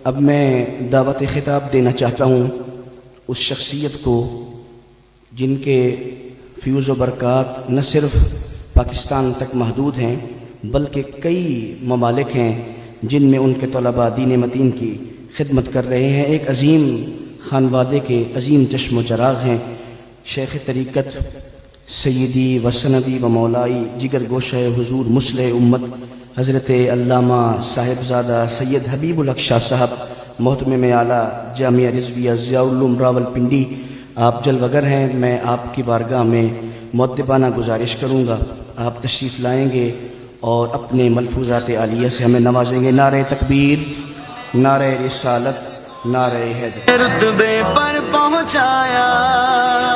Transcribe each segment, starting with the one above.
اب میں دعوت خطاب دینا چاہتا ہوں اس شخصیت کو جن کے فیوز و برکات نہ صرف پاکستان تک محدود ہیں بلکہ کئی ممالک ہیں جن میں ان کے طلباء دین متین کی خدمت کر رہے ہیں۔ ایک عظیم خانوادے کے عظیم چشم و چراغ ہیں، شیخ طریقت سیدی و سندی و مولائی جگر گوشہ حضور مصلح امت حضرت علامہ صاحبزادہ سید حبیب الحق شاہ صاحب محتمم اعلیٰ جامعہ رضویہ ضیاء العلوم راولپنڈی، آپ جلوگر ہیں۔ میں آپ کی بارگاہ میں مؤدبانہ گزارش کروں گا، آپ تشریف لائیں گے اور اپنے ملفوظات عالیہ سے ہمیں نوازیں گے۔ نعرہ تکبیر، نعرہ رسالت، نعرہ حیدر۔ رتبے پر پہنچایا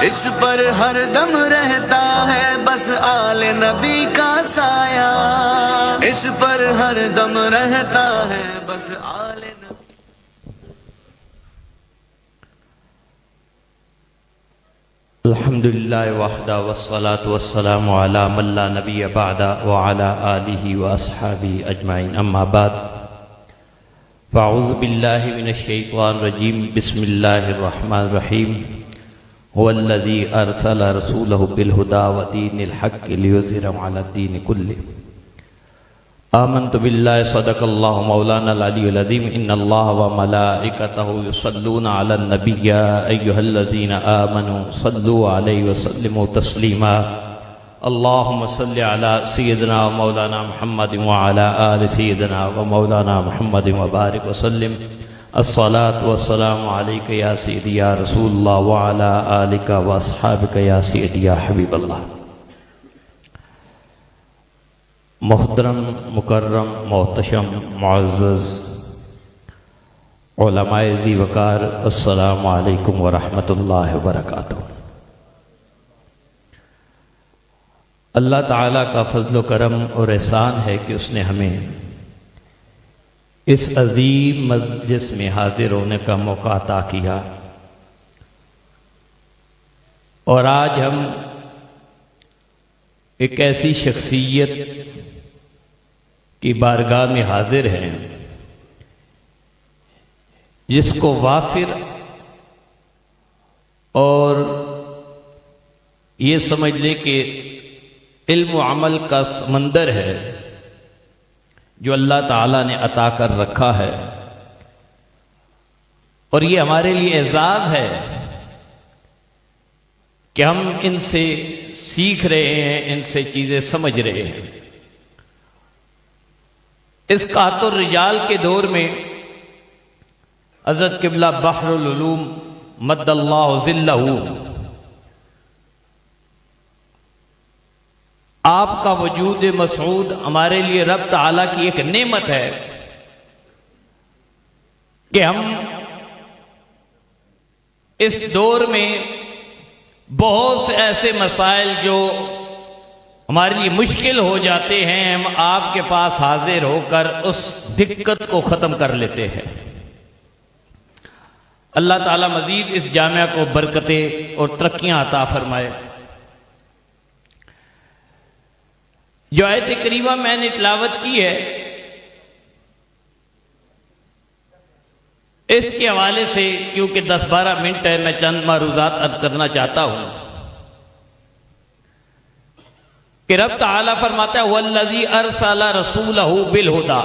اس پر ہر دم رہتا ہے بس آل نبی کا سایہ، اس پر ہر دم رہتا ہے بس آل نبی۔ الحمدللہ وحدہ والصلاة والسلام علی من لا نبی بعدہ وعلی آلہ واصحابہ اجمعین، اما بعد فاعوذ باللہ من الشیطان الرجیم، بسم اللہ الرحمن الرحیم۔ هو الذی ارسل رسولہ بالہدی ودین الحق لیظہرہ علی الدین کلہ۔ آمنت باللہ صدق اللہ مولانا العلی العظیم، ان اللہ وملائکتہ یصلون علی النبی یا ایہا الذین آمنوا صلوا علیہ وسلموا تسلیما۔ اللہم صل علی سیدنا مولانا محمد وعلی آل سیدنا ومولانا محمد وبارک وسلم۔ الصلاة والسلام علیک یا سیدی یا رسول اللہ وعلی آلک واصحابک یا سیدی یا حبیب اللہ۔ محترم، مکرم، محتشم، معزز علماء ذی وقار، السلام علیکم ورحمۃ اللہ وبرکاتہ۔ اللہ تعالیٰ کا فضل و کرم اور احسان ہے کہ اس نے ہمیں اس عظیم مجلس میں حاضر ہونے کا موقع عطا کیا، اور آج ہم ایک ایسی شخصیت کی بارگاہ میں حاضر ہیں جس کو وافر اور یہ سمجھ لیں کہ علم و عمل کا سمندر ہے جو اللہ تعالیٰ نے عطا کر رکھا ہے، اور یہ ہمارے لیے اعزاز ہے کہ ہم ان سے سیکھ رہے ہیں، ان سے چیزیں سمجھ رہے ہیں۔ اس قاطع الرجال کے دور میں حضرت قبلہ بحر العلوم مد اللہ ظلہ، آپ کا وجود مسعود ہمارے لیے رب تعالیٰ کی ایک نعمت ہے کہ ہم اس دور میں بہت سے ایسے مسائل جو ہمارے لیے مشکل ہو جاتے ہیں، ہم آپ کے پاس حاضر ہو کر اس دقت کو ختم کر لیتے ہیں۔ اللہ تعالیٰ مزید اس جامعہ کو برکتیں اور ترقیاں عطا فرمائے۔ جو آیت کریمہ میں نے تلاوت کی ہے، اس کے حوالے سے کیونکہ 10-12 منٹ ہے، میں چند معروضات عرض کرنا چاہتا ہوں کہ رب تعالیٰ فرماتا ہے وَالَّذِي أَرْسَلَ رَسُولَهُ بِالْهُدَى۔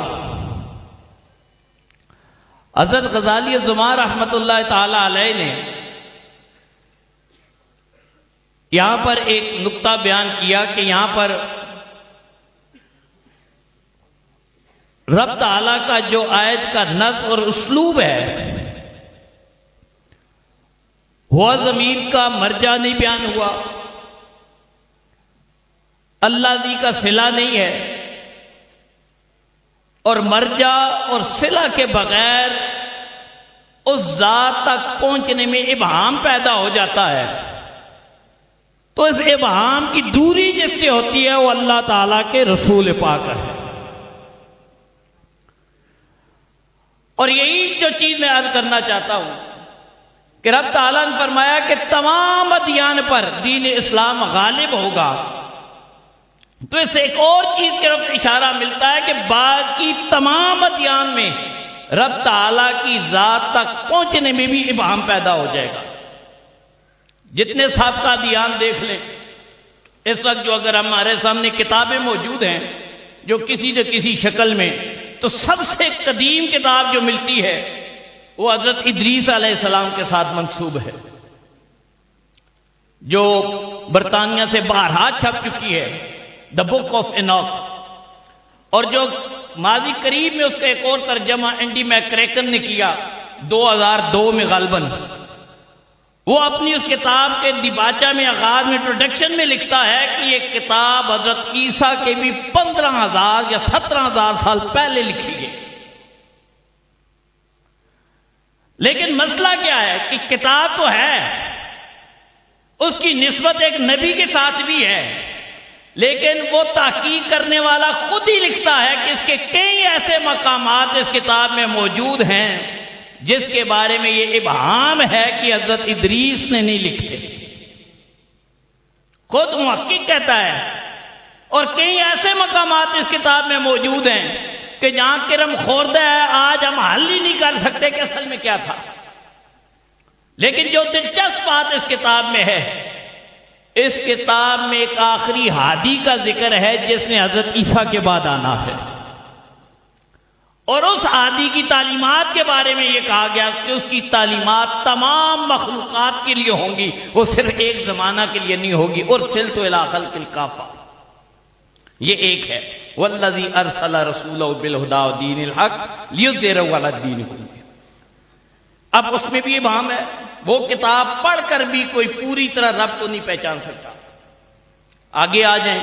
حضرت غزالی الزمان رحمت اللہ تعالیٰ علیہ نے یہاں پر ایک نقطہ بیان کیا کہ یہاں پر رب تعالیٰ کا جو آیت کا نظم اور اسلوب ہے وہ ضمیر کا مرجع نہیں بیان ہوا، اللہ دی کا صلہ نہیں ہے، اور مرجع اور صلہ کے بغیر اس ذات تک پہنچنے میں ابہام پیدا ہو جاتا ہے۔ تو اس ابہام کی دوری جس سے ہوتی ہے وہ اللہ تعالیٰ کے رسول پاک ہے۔ اور یہی جو چیز میں عرض کرنا چاہتا ہوں کہ رب تعالیٰ نے فرمایا کہ تمام ادیان پر دین اسلام غالب ہوگا، تو اس سے ایک اور چیز کی طرف اشارہ ملتا ہے کہ باقی تمام ادیان میں رب تعالیٰ کی ذات تک پہنچنے میں بھی ابہام پیدا ہو جائے گا۔ جتنے سابقہ دیان دیکھ لیں، اس وقت جو اگر ہمارے سامنے کتابیں موجود ہیں جو کسی نہ کسی شکل میں، تو سب سے قدیم کتاب جو ملتی ہے وہ حضرت ادریس علیہ السلام کے ساتھ منسوب ہے، جو برطانیہ سے بارہا چھپ چکی ہے، دا بک آف ایناک، اور جو ماضی قریب میں اس کا ایک اور ترجمہ اینڈی میکریکن نے کیا 2002 میں غالباً۔ وہ اپنی اس کتاب کے دیباچہ میں آغاز میں انٹروڈکشن میں لکھتا ہے کہ یہ کتاب حضرت عیسیٰ کے بھی 15,000 یا 17,000 سال پہلے لکھی گئی۔ لیکن مسئلہ کیا ہے کہ کتاب تو ہے، اس کی نسبت ایک نبی کے ساتھ بھی ہے، لیکن وہ تحقیق کرنے والا خود ہی لکھتا ہے کہ اس کے کئی ایسے مقامات اس کتاب میں موجود ہیں جس کے بارے میں یہ ابہام ہے کہ حضرت ادریس نے نہیں لکھے، خود محقق کہتا ہے۔ اور کئی ایسے مقامات اس کتاب میں موجود ہیں کہ جہاں کرم خوردہ ہے، آج ہم حل ہی نہیں کر سکتے کہ اصل میں کیا تھا۔ لیکن جو دلچسپ بات اس کتاب میں ہے، اس کتاب میں ایک آخری ہادی کا ذکر ہے جس نے حضرت عیسیٰ کے بعد آنا ہے، اور اس ہادی کی تعلیمات کے بارے میں یہ کہا گیا کہ اس کی تعلیمات تمام مخلوقات کے لیے ہوں گی، وہ صرف ایک زمانہ کے لیے نہیں ہوگی۔ ارسلت الی خلق الکافہ، یہ ایک ہے، والذی ارسل رسولہ بالہدی ودین الحق لیظہرہ علی الدین کلہ۔ اب اس میں بھی ابہام ہے، وہ کتاب پڑھ کر بھی کوئی پوری طرح رب کو نہیں پہچان سکتا۔ آگے آ جائیں،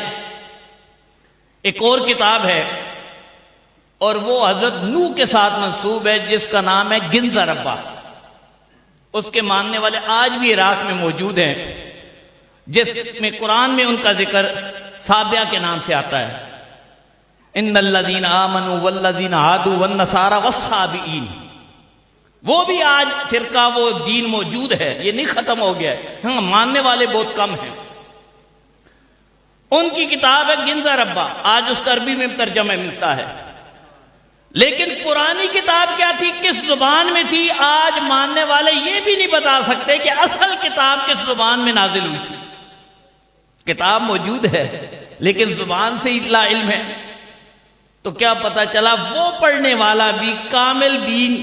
ایک اور کتاب ہے اور وہ حضرت نوح کے ساتھ منسوب ہے جس کا نام ہے گنزا ربا۔ اس کے ماننے والے آج بھی عراق میں موجود ہیں، جس میں قرآن میں ان کا ذکر سابعہ کے نام سے آتا ہے، ان الذین آمنوا والذین ہادوا والنصارى والصابئین۔ وہ بھی آج فرقہ وہ دین موجود ہے، یہ نہیں ختم ہو گیا ہے، ہاں ماننے والے بہت کم ہیں۔ ان کی کتاب ہے گنزا ربا، آج اس کا عربی میں ترجمہ ملتا ہے، لیکن پرانی کتاب کیا تھی، کس زبان میں تھی، آج ماننے والے یہ بھی نہیں بتا سکتے کہ اصل کتاب کس زبان میں نازل ہوئی تھی۔ کتاب موجود ہے لیکن زبان سے لا علم ہے، تو کیا پتا چلا وہ پڑھنے والا بھی کامل دین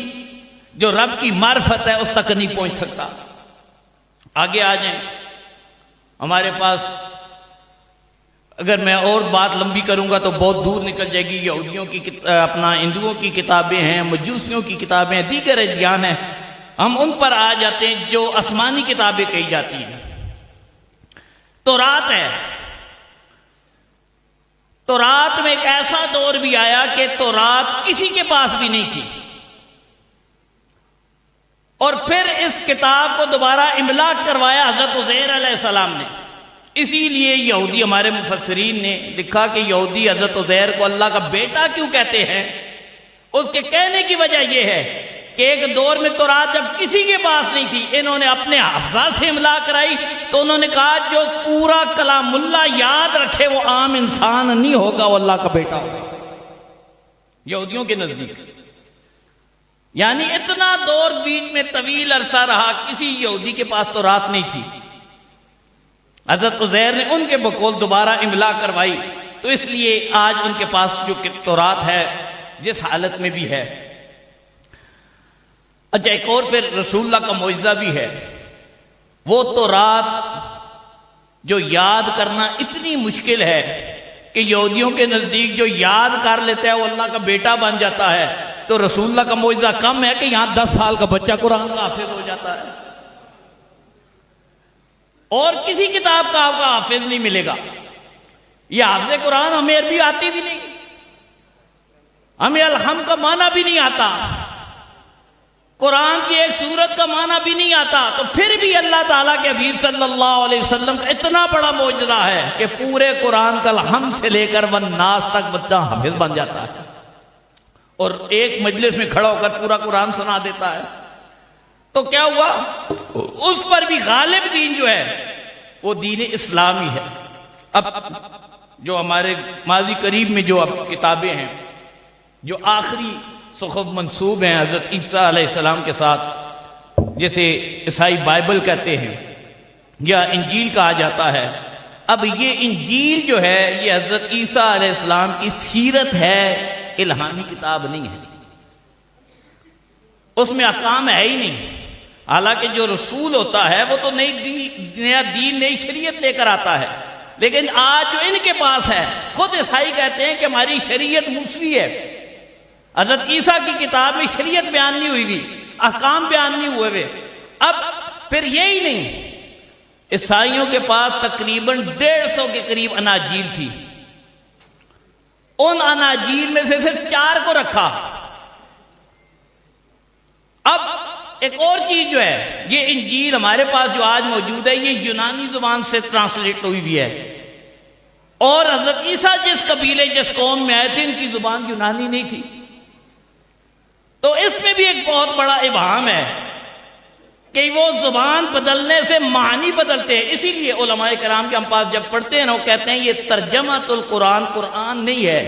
جو رب کی معرفت ہے اس تک نہیں پہنچ سکتا۔ آگے آ جائیں، ہمارے پاس اگر میں اور بات لمبی کروں گا تو بہت دور نکل جائے گی۔ یہودیوں کی اپنا ہندوؤں کی کتابیں ہیں، مجوسیوں کی کتابیں ہیں، دیگر ادیان ہیں، ہم ان پر آ جاتے ہیں جو آسمانی کتابیں کہی جاتی ہیں۔ تورات ہے، تورات میں ایک ایسا دور بھی آیا کہ تورات کسی کے پاس بھی نہیں تھی، اور پھر اس کتاب کو دوبارہ املا کروایا حضرت عزیر علیہ السلام نے۔ اسی لیے یہودی، ہمارے مفسرین نے لکھا کہ یہودی حضرت عزیر کو اللہ کا بیٹا کیوں کہتے ہیں، اس کے کہنے کی وجہ یہ ہے کہ ایک دور میں تورات جب کسی کے پاس نہیں تھی، انہوں نے اپنے حافظہ سے املا کرائی، تو انہوں نے کہا جو پورا کلام اللہ یاد رکھے وہ عام انسان نہیں ہوگا، وہ اللہ کا بیٹا ہوگا، یہودیوں کے نزدیک۔ یعنی اتنا دور بیچ میں طویل عرصہ رہا، کسی یہودی کے پاس تورات نہیں تھی، حضرت عزیر نے ان کے بقول دوبارہ املا کروائی، تو اس لیے آج ان کے پاس جو تورات ہے جس حالت میں بھی ہے۔ اچھا، ایک اور پھر رسول اللہ کا معجزہ بھی ہے، وہ تورات جو یاد کرنا اتنی مشکل ہے کہ یہودیوں کے نزدیک جو یاد کر لیتا ہے وہ اللہ کا بیٹا بن جاتا ہے، تو رسول اللہ کا معجزہ کم ہے کہ یہاں 10 سال کا بچہ قرآن کا حافظ ہو جاتا ہے، اور کسی کتاب کا آپ کا حافظ نہیں ملے گا۔ یہ حافظ قرآن ہمیں عربی آتی بھی نہیں، ہمیں الحمد کا معنی بھی نہیں آتا، قرآن کی ایک سورت کا معنی بھی نہیں آتا، تو پھر بھی اللہ تعالیٰ کے حبیب صلی اللہ علیہ وسلم کا اتنا بڑا معجزہ ہے کہ پورے قرآن کا الحمد سے لے کر والناس تک بچہ حافظ بن جاتا ہے، اور ایک مجلس میں کھڑا ہو کر پورا قرآن سنا دیتا ہے۔ تو کیا ہوا، اس پر بھی غالب دین جو ہے وہ دین اسلامی ہے۔ اب جو ہمارے ماضی قریب میں جو اب کتابیں ہیں، جو آخری صحف منسوب ہیں حضرت عیسیٰ علیہ السلام کے ساتھ، جیسے عیسائی بائبل کہتے ہیں یا انجیل کہا جاتا ہے۔ اب یہ انجیل جو ہے یہ حضرت عیسیٰ علیہ السلام کی سیرت ہے، الہامی کتاب نہیں ہے، اس میں احکام ہے ہی نہیں۔ حالانکہ جو رسول ہوتا ہے وہ تو نیا دین نئی شریعت لے کر آتا ہے، لیکن آج جو ان کے پاس ہے، خود عیسائی کہتے ہیں کہ ہماری شریعت موسوی ہے۔ حضرت عیسیٰ کی کتاب میں شریعت بیان نہیں ہوئی ہوئی، احکام بیان نہیں ہوئے ہوئے۔ اب پھر یہی نہیں، عیسائیوں کے پاس تقریباً 150 کے قریب اناجیل تھی، ان اناجیل میں سے صرف 4 کو رکھا۔ اب ایک اور چیز جو ہے، یہ انجیل ہمارے پاس جو آج موجود ہے یہ یونانی زبان سے ٹرانسلیٹ ہوئی بھی ہے، اور حضرت عیسیٰ جس قبیلے جس قوم میں آئے تھے ان کی زبان یونانی نہیں تھی۔ تو اس میں بھی ایک بہت بڑا ابہام ہے کہ وہ زبان بدلنے سے معنی بدلتے ہیں۔ اسی لیے علماء کرام کے ہم پاس جب پڑھتے ہیں نا، وہ کہتے ہیں یہ ترجمۃ القرآن قرآن نہیں ہے،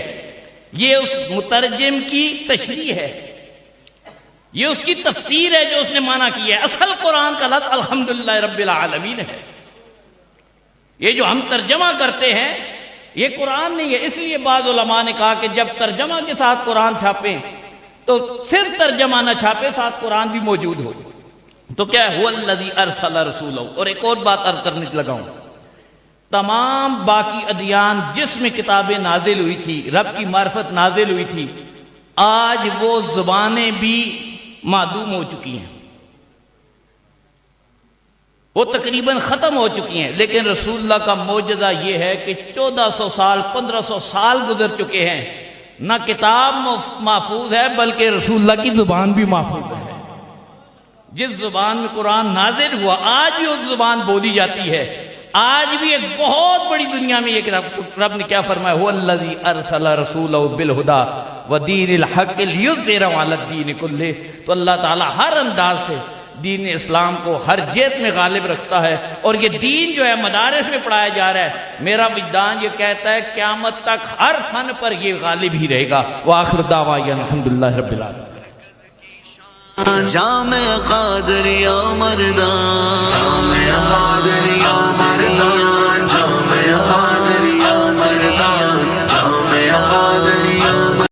یہ اس مترجم کی تشریح ہے، یہ اس کی تفسیر ہے جو اس نے معنی کی ہے۔ اصل قرآن کا لفظ الحمدللہ رب العالمین ہے، یہ جو ہم ترجمہ کرتے ہیں یہ قرآن نہیں ہے۔ اس لیے بعض علماء نے کہا کہ جب ترجمہ کے ساتھ قرآن چھاپیں تو صرف ترجمہ نہ چھاپے، ساتھ قرآن بھی موجود ہو۔ تو کیا ہے، هو الذی ارسل رسولہ۔ اور ایک اور بات عرض کرنے لگا ہوں، تمام باقی ادیان جس میں کتابیں نازل ہوئی تھی، رب کی معرفت نازل ہوئی تھی، آج وہ زبانیں بھی معدوم ہو چکی ہیں، وہ تقریباً ختم ہو چکی ہیں۔ لیکن رسول اللہ کا معجزہ یہ ہے کہ 1400 سال 1500 سال گزر چکے ہیں، نہ کتاب محفوظ ہے بلکہ رسول اللہ کی زبان بھی محفوظ ہے۔ جس زبان میں قرآن نازل ہوا آج بھی اس زبان بولی جاتی ہے۔ آج بھی ایک بہت بڑی دنیا میں یہ رب نے کیا فرمایا، هو الذی ارسل رسولہ بالہدی ودین الحق لیظہرہ علی الدین کلہ۔ تو اللہ تعالیٰ ہر انداز سے دین اسلام کو ہر جہت میں غالب رکھتا ہے، اور یہ دین جو ہے مدارس میں پڑھایا جا رہا ہے۔ میرا وجدان یہ کہتا ہے قیامت تک ہر فن پر یہ غالب ہی رہے گا۔ وآخر دعوانا الحمدللہ رب العالمین۔ جامع قادریہ مردان، جامع قادریہ